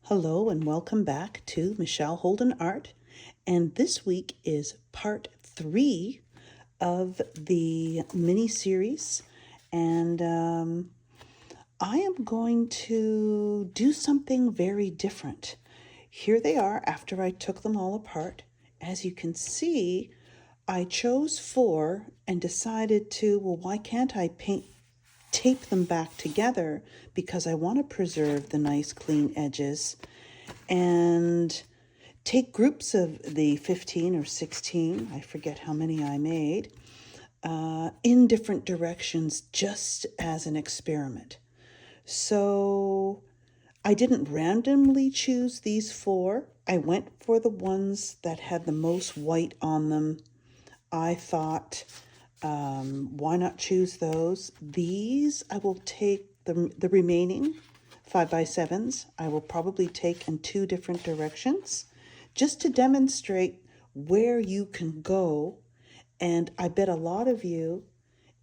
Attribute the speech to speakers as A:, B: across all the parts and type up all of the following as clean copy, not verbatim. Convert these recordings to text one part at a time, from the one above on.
A: Hello and welcome back to Michelle Holden Art. And this week is part 3 of the mini series. And I am going to do something very different. Here they are after I took them all apart. As you can see, I chose 4 and decided to, well, why can't I tape them back together, because I want to preserve the nice clean edges, and take groups of the 15 or 16, I forget how many I made, in different directions just as an experiment. So I didn't randomly choose these 4. I went for the ones that had the most white on them. I thought, why not choose those? These I will take the remaining 5x7s. I will probably take in 2 different directions just to demonstrate where you can go. And I bet a lot of you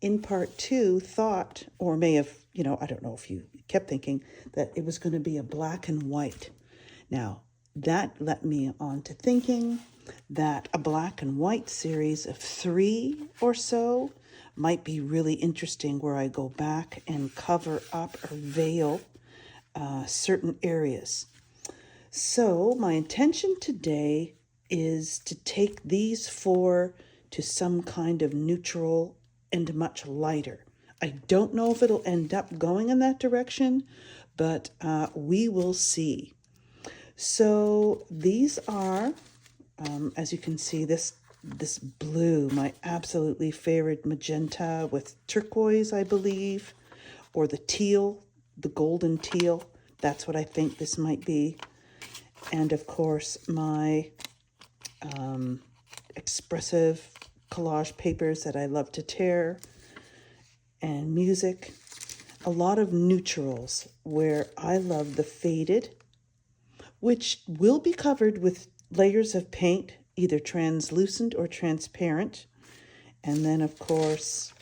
A: in part 2 thought, or may have, I don't know if you kept thinking that it was going to be a black and white. Now, that led me on to thinking that a black and white series of 3 or so might be really interesting, where I go back and cover up or veil certain areas. So my intention today is to take these 4 to some kind of neutral and much lighter. I don't know if it'll end up going in that direction, but we will see. So these are, as you can see, this blue, my absolutely favorite magenta with turquoise, I believe, or the teal, the golden teal. That's what I think this might be. And of course, my expressive collage papers that I love to tear, and music. A lot of neutrals, where I love the faded, which will be covered with layers of paint, either translucent or transparent. And then, of course,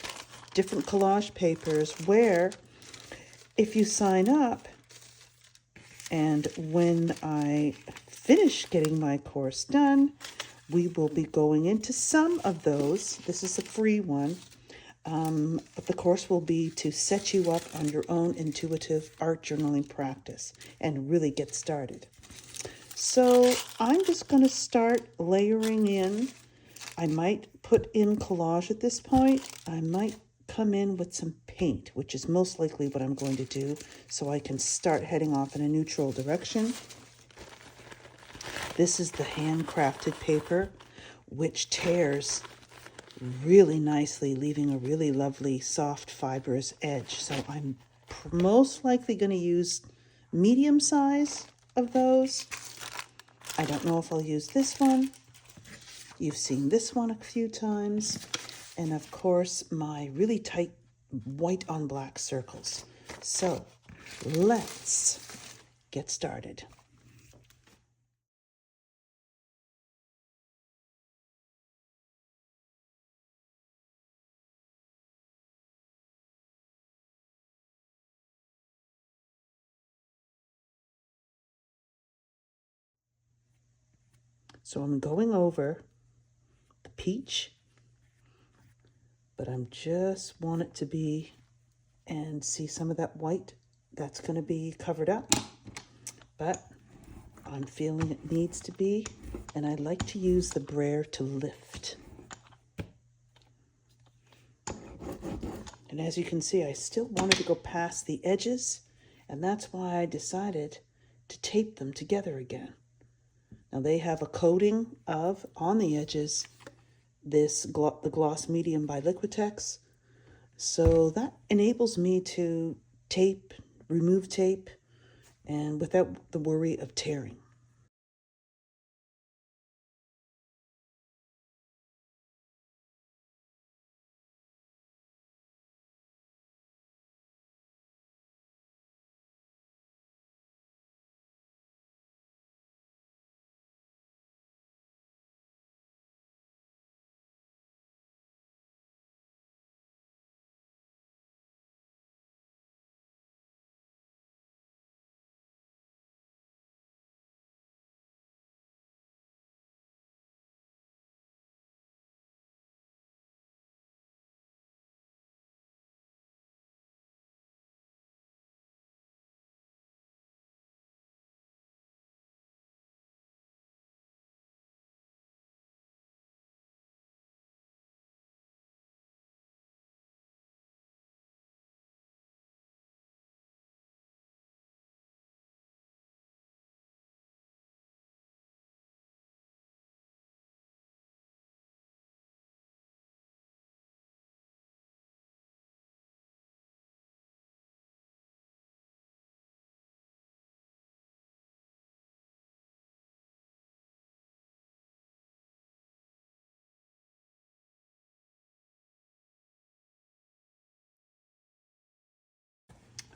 A: different collage papers, where if you sign up, and when I finish getting my course done, we will be going into some of those. This is a free one. But the course will be to set you up on your own intuitive art journaling practice and really get started. So I'm just going to start layering in. I might put in collage at this point. I might come in with some paint, which is most likely what I'm going to do, so I can start heading off in a neutral direction. This is the handcrafted paper, which tears really nicely, leaving a really lovely soft fibrous edge. So I'm most likely going to use medium size of those. I don't know if I'll use this one. You've seen this one a few times. And of course, my really tight white on black circles. So let's get started. So I'm going over the peach, but I'm just want it to be, and see some of that white that's going to be covered up, but I'm feeling it needs to be, and I like to use the brayer to lift. And as you can see, I still wanted to go past the edges, and that's why I decided to tape them together again. Now they have a coating of, on the edges, the gloss medium by Liquitex. So that enables me to tape, remove tape, and without the worry of tearing.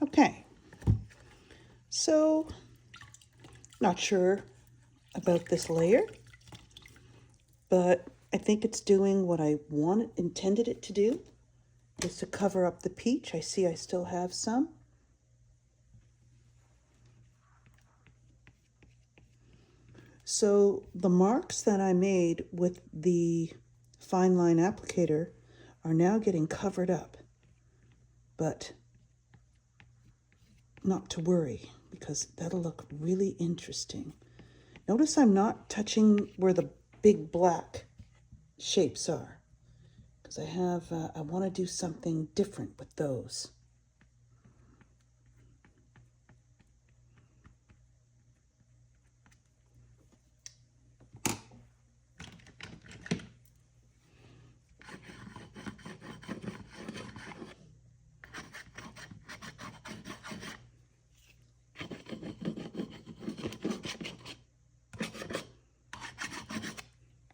A: Okay, so not sure about this layer, but I think it's doing what I intended it to do, is to cover up the peach. I see I still have some. So the marks that I made with the fine line applicator are now getting covered up, but not to worry, because that'll look really interesting. Notice I'm not touching where the big black shapes are, because I want to do something different with those.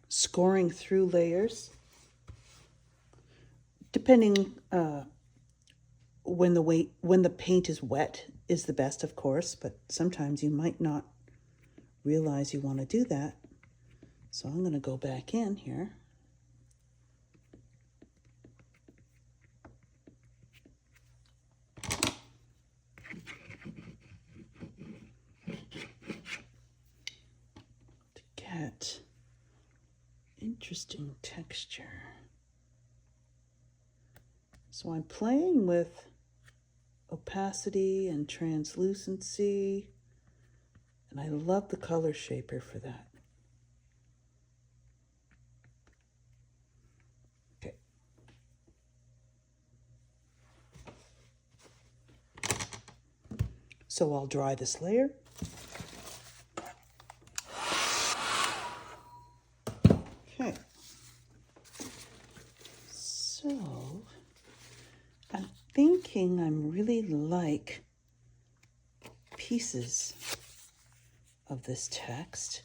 A: Scoring through layers, depending when the paint is wet is the best, of course, but sometimes you might not realize you want to do that. So I'm going to go back in here. To get interesting texture. So I'm playing with opacity and translucency, and I love the color shaper for that. Okay. So I'll dry this layer. Okay. So I'm thinking I'm really like pieces of this text.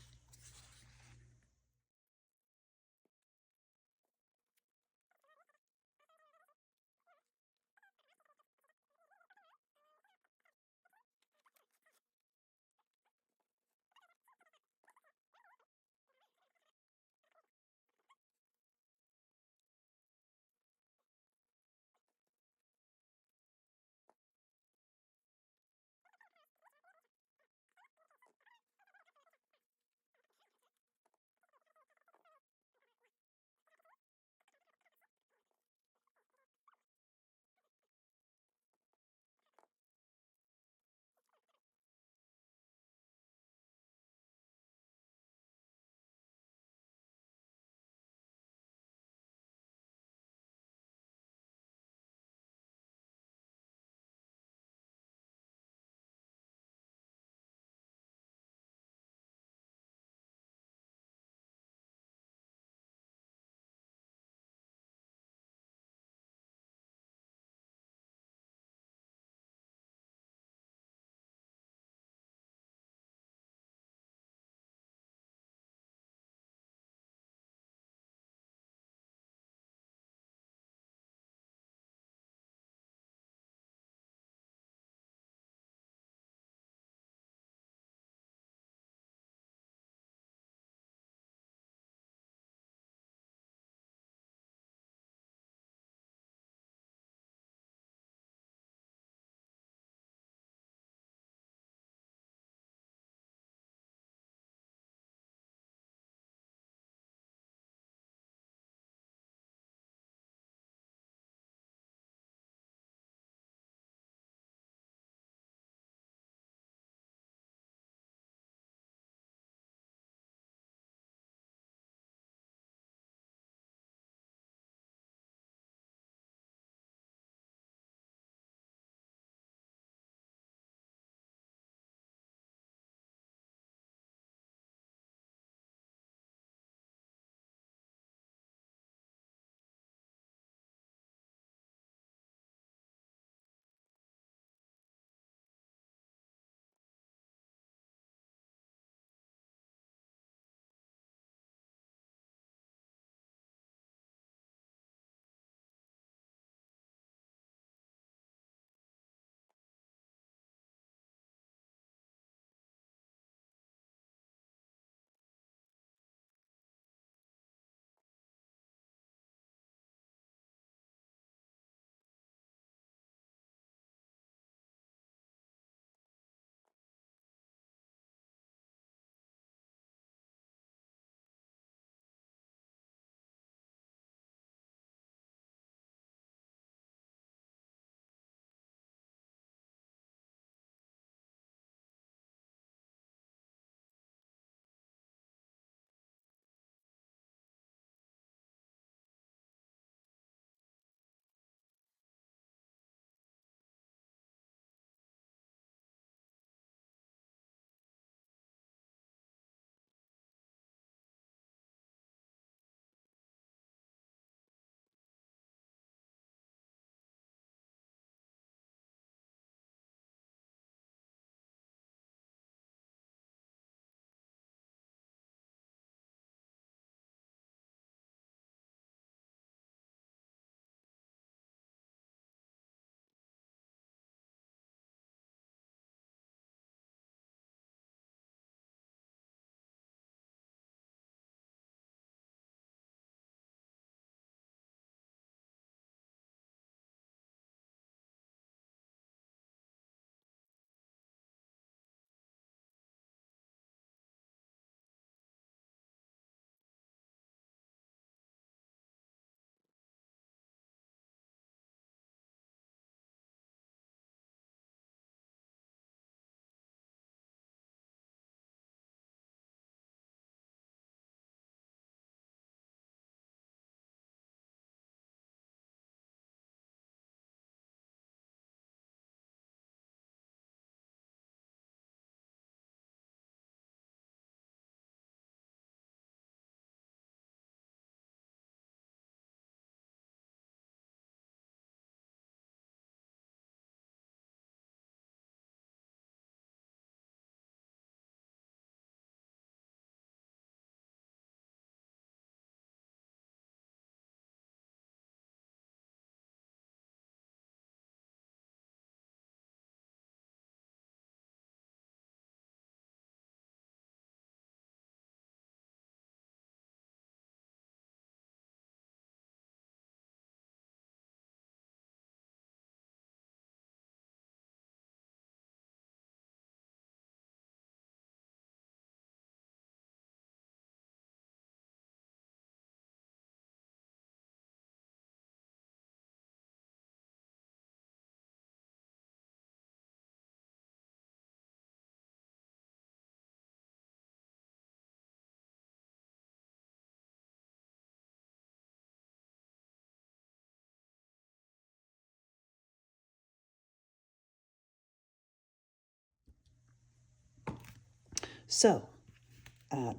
A: So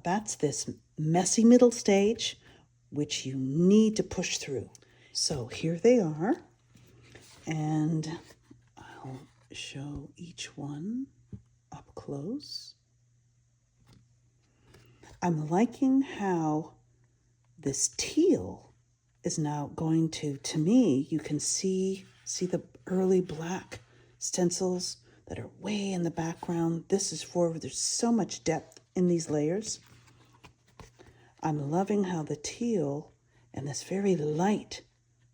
A: that's this messy middle stage, which you need to push through. So here they are, and I'll show each one up close. I'm liking how this teal is now going to me, you can see the early black stencils that are way in the background. This is forward. There's so much depth in these layers. I'm loving how the teal and this very light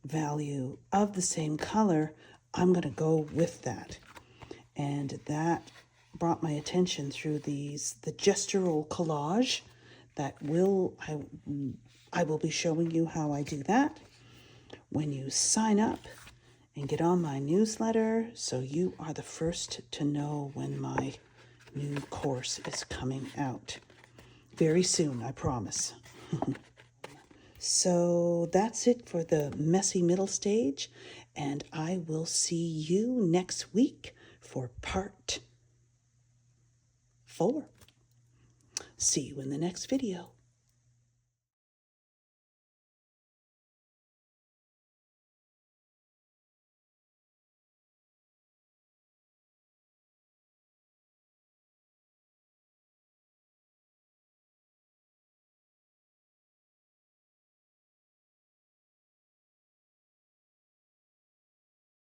A: value of the same color, I'm going to go with that. And that brought my attention through the gestural collage that I will be showing you how I do that when you sign up and get on my newsletter, so you are the first to know when my new course is coming out. Very soon, I promise. So that's it for the messy middle stage, and I will see you next week for part 4. See you in the next video.